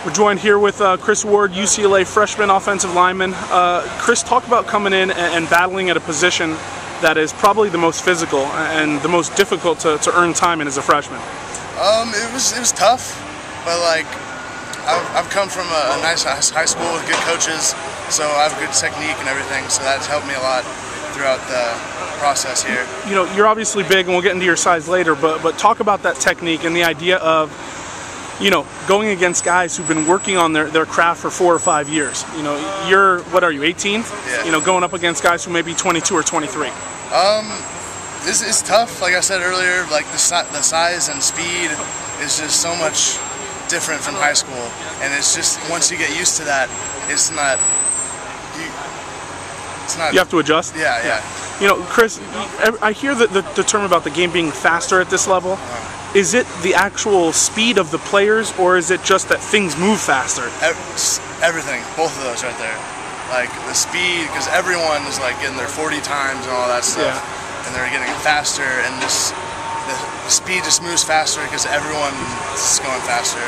We're joined here with Chris Ward, UCLA freshman offensive lineman. Chris, talk about coming in and battling at a position that is probably the most physical and the most difficult to earn time in as a freshman. It was tough, but like I've come from a nice high school with good coaches, so I have good technique and everything, so that's helped me a lot throughout the process here. You know, you're obviously big, and we'll get into your size later, but talk about that technique and the idea of, you know, going against guys who've been working on their craft for 4 or 5 years. You know, you're, what are you, 18? Yeah. You know, going up against guys who may be 22 or 23. This is tough. Like I said earlier, like the size and speed is just so much different from high school, and it's just once you get used to that, it's not. You have to adjust. Yeah. You know, Chris, I hear the term about the game being faster at this level. Is it the actual speed of the players, or is it just that things move faster? Everything, both of those right there. Like the speed, because everyone is like getting their 40 times and all that stuff, and they're getting faster, and just the speed just moves faster because everyone's going faster.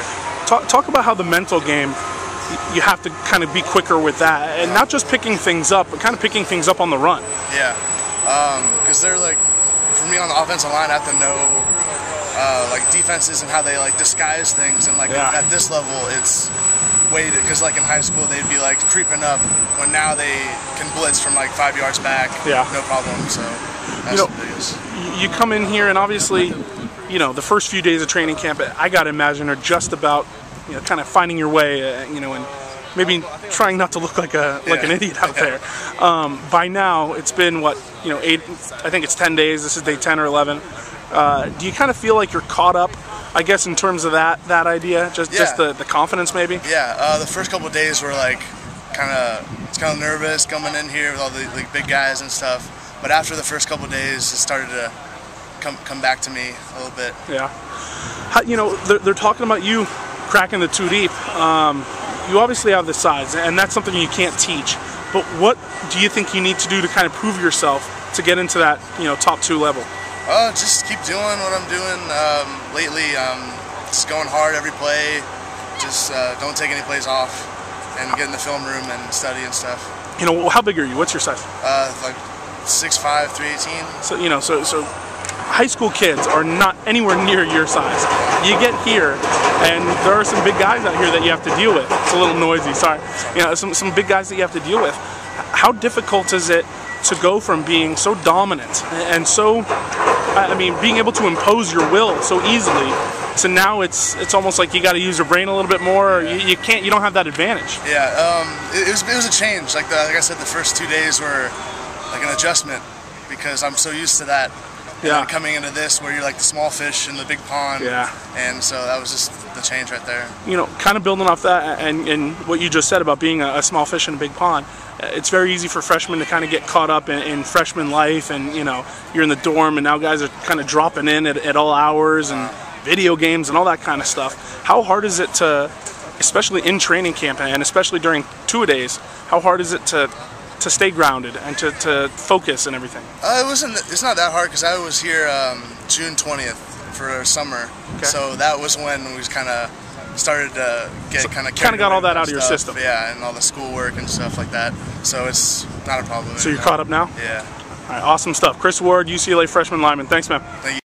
Talk about how the mental game, you have to kind of be quicker with that, and not just picking things up, but kind of picking things up on the run. Yeah, because they're like, for me on the offensive line, I have to know like defenses and how they like disguise things, and like at this level, it's way, because like in high school they'd be like creeping up, when now they can blitz from like 5 yards back, no problem. So that's the biggest. You come in here, and obviously, you know, the first few days of training camp, I gotta imagine, are just about, you know, kind of finding your way, you know, and maybe trying not to look like an idiot out there. By now, it's been what, you know, I think it's 10 days. This is day 10 or 11. Do you kind of feel like you're caught up, I guess, in terms of that idea, just the confidence maybe? Yeah. The first couple of days were like kind of nervous coming in here with all the big guys and stuff. But after the first couple of days, it started to come back to me a little bit. Yeah. You know, they're talking about you cracking the 2 deep. You obviously have the size, and that's something you can't teach. But what do you think you need to do to kind of prove yourself to get into that, you know, top 2 level? Just keep doing what I'm doing lately. Just going hard every play. Just don't take any plays off, and get in the film room and study and stuff. You know, how big are you? What's your size? Like 6'5", 318. So you know, so high school kids are not anywhere near your size. You get here, and there are some big guys out here that you have to deal with. It's a little noisy, sorry. You know, some big guys that you have to deal with. How difficult is it to go from being so dominant and so, I mean, being able to impose your will so easily, to now it's almost like you got to use your brain a little bit more. You don't have that advantage. Yeah, it was a change. Like I said, the first 2 days were like an adjustment, because I'm so used to that. And coming into this, where you're like the small fish in the big pond, and so that was just the change right there. You know, kind of building off that and what you just said about being a small fish in a big pond, it's very easy for freshmen to kind of get caught up in freshman life, and you know, you're in the dorm, and now guys are kind of dropping in at all hours, and video games and all that kind of stuff. How hard is it to, especially in training camp and especially during 2-a-days, how hard is it to stay grounded and to focus and everything? It's not that hard, because I was here June 20th for summer, so that was when we kind of started to get kind of got all that out of your system. Yeah, and all the schoolwork and stuff like that, so it's not a problem. So you're caught up now? Yeah. All right, awesome stuff. Chris Ward, UCLA freshman lineman. Thanks, man. Thank you.